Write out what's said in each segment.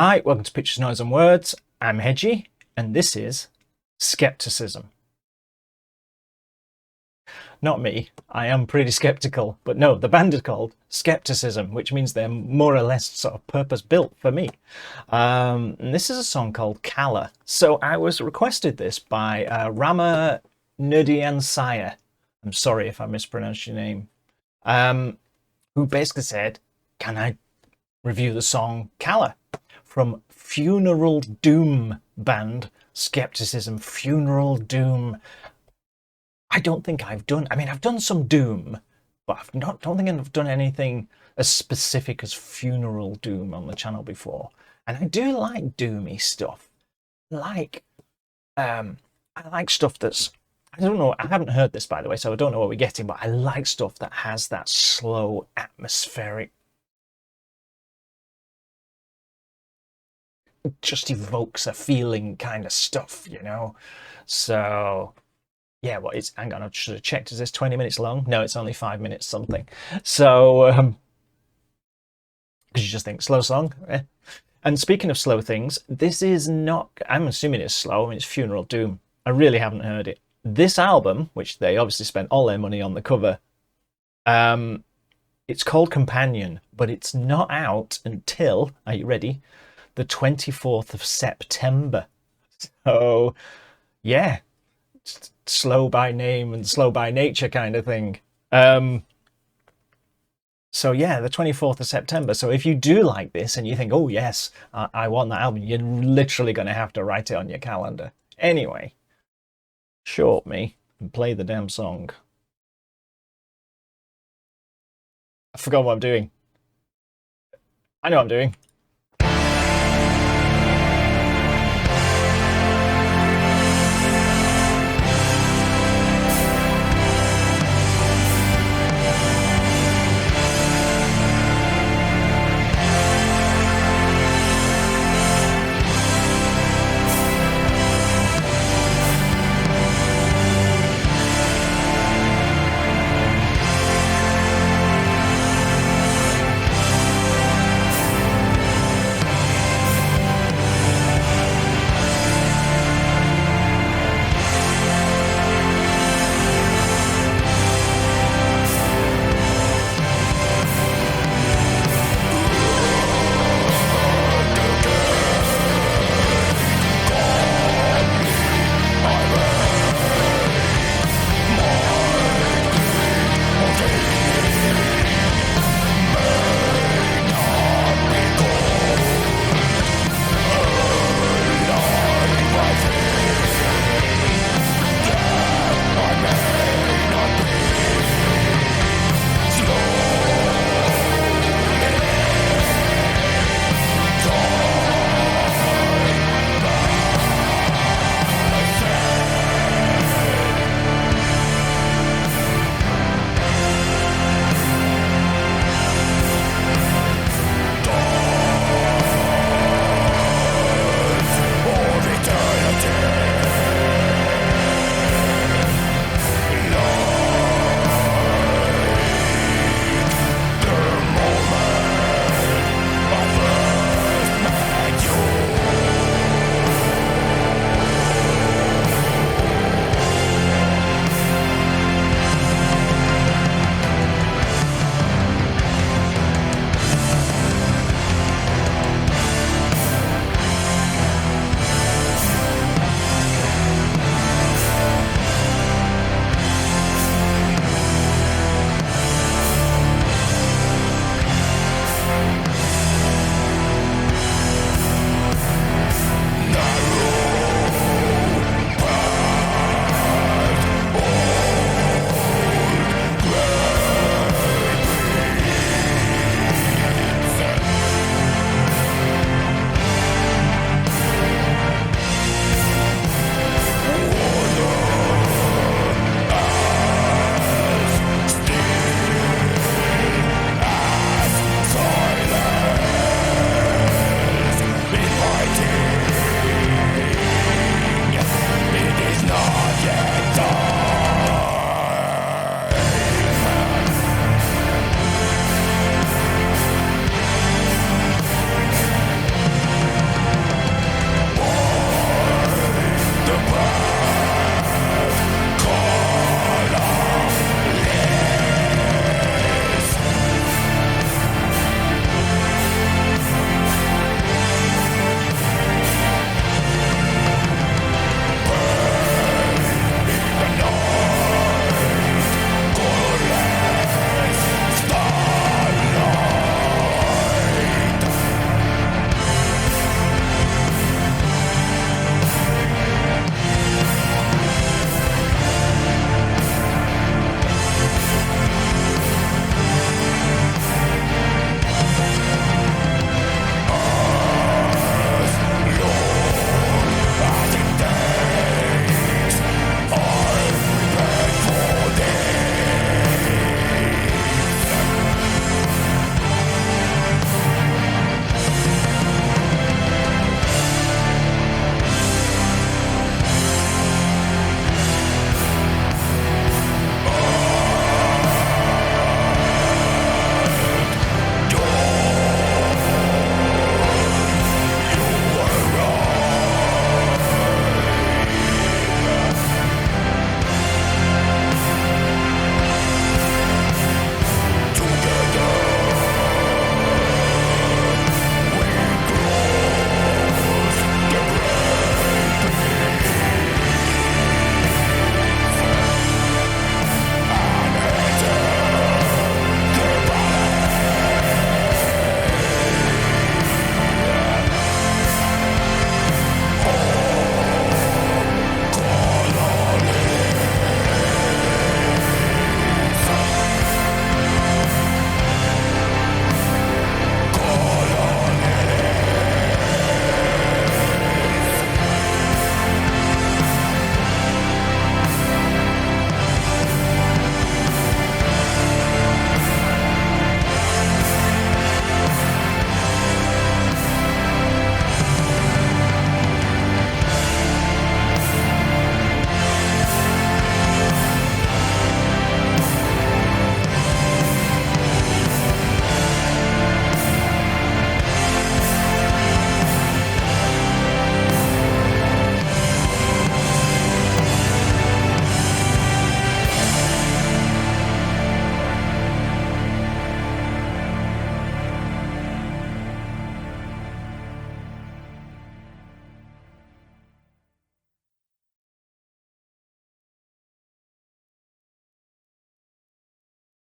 Hi, welcome to Pictures, Noise and Words. I'm Hedgy, and this is Skepticism. Not me, I am pretty skeptical, but no, the band is called Skepticism, which means they're more or less sort of purpose-built for me. And this is a song called Calla. So I was requested this by Rama Nurdiansaya. I'm sorry if I mispronounced your name. Who basically said, can I review the song Calla from Funeral Doom band Skepticism. Funeral Doom. I don't think I've done, I've done some Doom, but don't think I've done anything as specific as Funeral Doom on the channel before. And I do like doomy stuff. I like stuff that's, I don't know, I haven't heard this by the way, so I don't know what we're getting, but I like stuff that has that slow, atmospheric, just evokes a feeling kind of stuff, you know? So yeah, well, hang on, I should have checked, is this 20 minutes long? No, it's only 5 minutes something. So because you just think slow song, eh? And speaking of slow things, this is not, I'm assuming it's slow. I mean, it's Funeral Doom. I really haven't heard it. This album, which they obviously spent all their money on the cover, it's called Companion, but it's not out until, are you ready, the 24th of September. So yeah, slow by name and slow by nature kind of thing. So yeah, the 24th of September. So if you do like this and you think, oh yes, I want that album, you're literally going to have to write it on your calendar. Anyway, short me and play the damn song. I forgot what I'm doing. I know what I'm doing.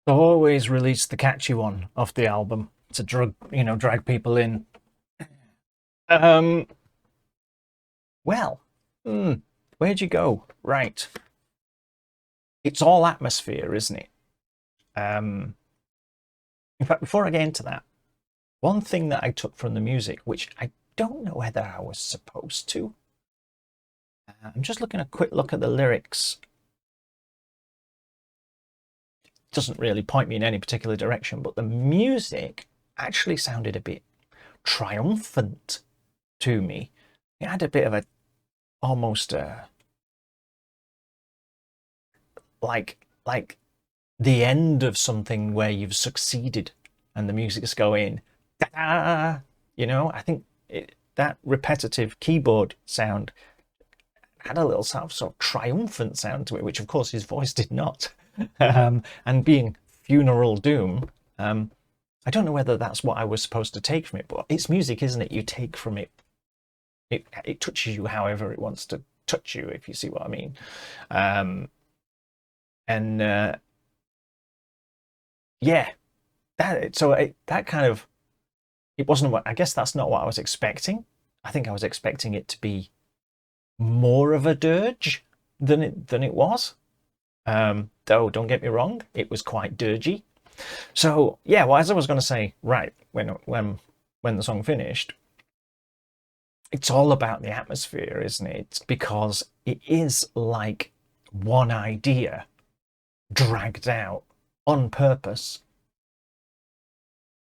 Always release the catchy one off the album to drag people in. Um, well, where'd you go? Right, it's all atmosphere, isn't it? Um, in fact, before I get into that, one thing that I took from the music, which I don't know whether I was supposed to, I'm just looking a quick look at the lyrics. Doesn't really point me in any particular direction, but the music actually sounded a bit triumphant to me. It had a bit of a almost like the end of something where you've succeeded and the music's going da. I think that repetitive keyboard sound had a little sort of triumphant sound to it, which of course his voice did not. And being funeral doom, I don't know whether that's what I was supposed to take from it, but it's music, isn't it? You take from it. It touches you however it wants to touch you, if you see what I mean. And yeah, that kind of, it wasn't what, I guess that's not what I was expecting. I think I was expecting it to be more of a dirge than it was. Though don't get me wrong, it was quite dirgy. So yeah, well, as I was going to say, right when the song finished, it's all about the atmosphere, isn't it? It's because it is like one idea dragged out on purpose.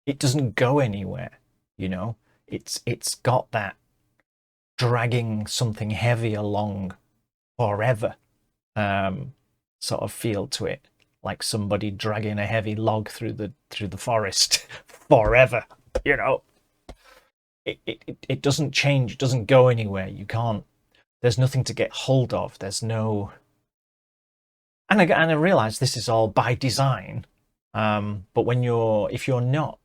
It doesn't go anywhere, you know. It's got that dragging something heavy along forever sort of feel to it, like somebody dragging a heavy log through the forest forever. You know, it doesn't change. It doesn't go anywhere. You can't. There's nothing to get hold of. There's no. And I realize this is all by design. But if you're not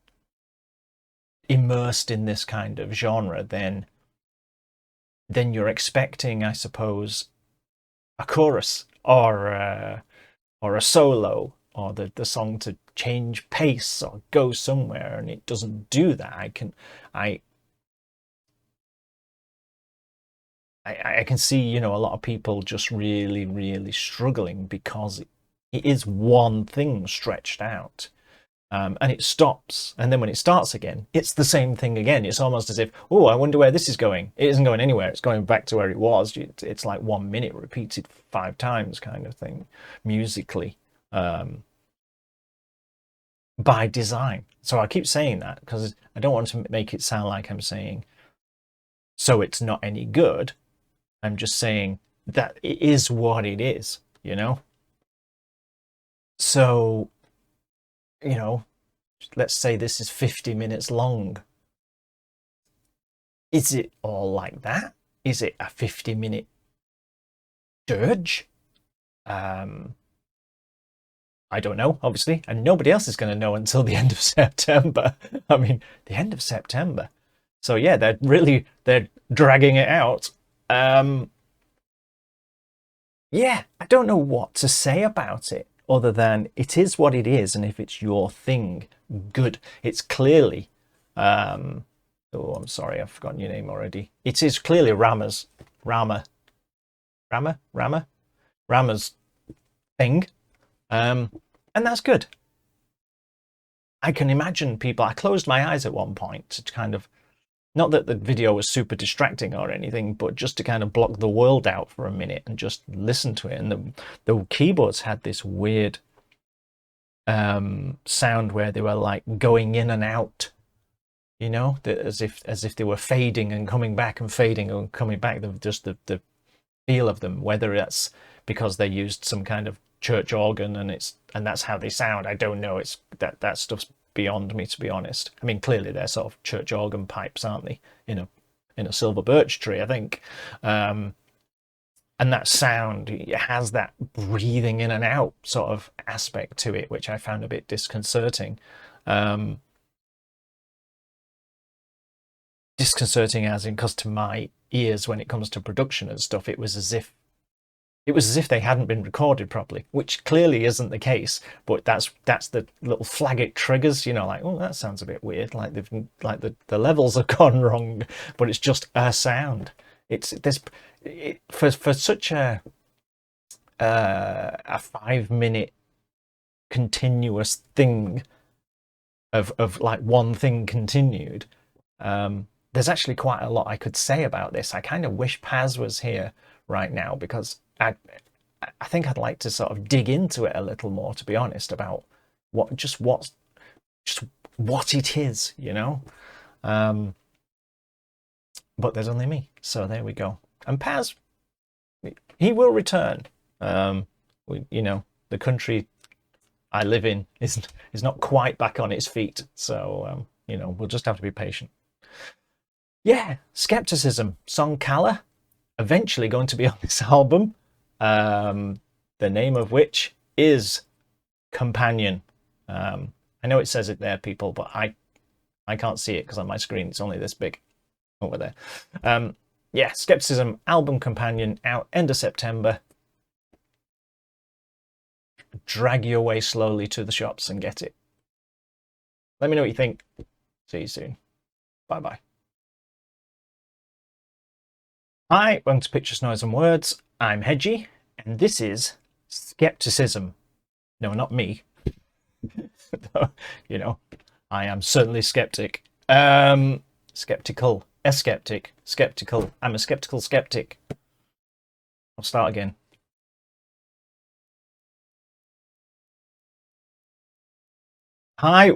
immersed in this kind of genre, then you're expecting, I suppose, a chorus or a solo or the song to change pace or go somewhere, and it doesn't do that. I I can see, a lot of people just really, really struggling because it is one thing stretched out. And it stops. And then when it starts again, it's the same thing again. It's almost as if, oh, I wonder where this is going. It isn't going anywhere. It's going back to where it was. It's like 1 minute repeated 5 times kind of thing, musically, by design. So I keep saying that because I don't want to make it sound like I'm saying, so it's not any good. I'm just saying that it is what it is. So, you know, let's say this is 50 minutes long. Is it all like that? Is it a 50-minute dirge? I don't know, obviously, and nobody else is going to know until the end of September. I mean, the end of September. So yeah, they're dragging it out. Yeah, I don't know what to say about it other than it is what it is, and if it's your thing, good. It's clearly, oh, I'm sorry, I've forgotten your name already. It is clearly Rama's thing, and that's good. I can imagine people. I closed my eyes at one point to kind of, not that the video was super distracting or anything, but just to kind of block the world out for a minute and just listen to it. And the keyboards had this weird sound where they were like going in and out, as if they were fading and coming back and fading and coming back. Just the feel of them, whether that's because they used some kind of church organ and that's how they sound. I don't know. It's that stuff's beyond me, to be honest. I mean, clearly they're sort of church organ pipes, aren't they? In a silver birch tree, I think. And that sound, it has that breathing in and out sort of aspect to it, which I found a bit disconcerting. Disconcerting as in, because to my ears, when it comes to production and stuff, it was as if It was as if they hadn't been recorded properly, which clearly isn't the case. But that's the little flag it triggers, you know, like, oh, that sounds a bit weird, like the levels have gone wrong, but it's just a sound. It's this for such a 5 minute continuous thing of like one thing continued. There's actually quite a lot I could say about this. I kind of wish Paz was here right now because I think I'd like to sort of dig into it a little more, to be honest, about just what it is, you know. Um, but there's only me, so there we go. And Paz, he will return. You know, the country I live in is not quite back on its feet, so you know, we'll just have to be patient. Yeah, Skepticism, song Calla, eventually going to be on this album, the name of which is Companion. I know it says it there, people, but I can't see it because on my screen it's only this big over there. Yeah, Skepticism album Companion out end of September. Drag your way slowly to the shops and get it. Let me know what you think. See you soon. Bye bye. Hi, welcome to Pictures, Noise and Words. I'm Hedgy, and this is Skepticism. No, not me. You know, I am certainly skeptic. Skeptical, a skeptic, skeptical. I'm a skeptical skeptic. I'll start again. Hi.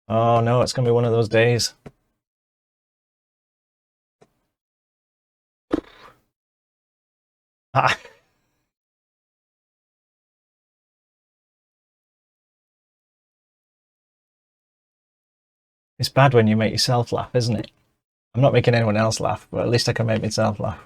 Oh no, it's gonna be one of those days. Hi. It's bad when you make yourself laugh, isn't it? I'm not making anyone else laugh, but at least I can make myself laugh.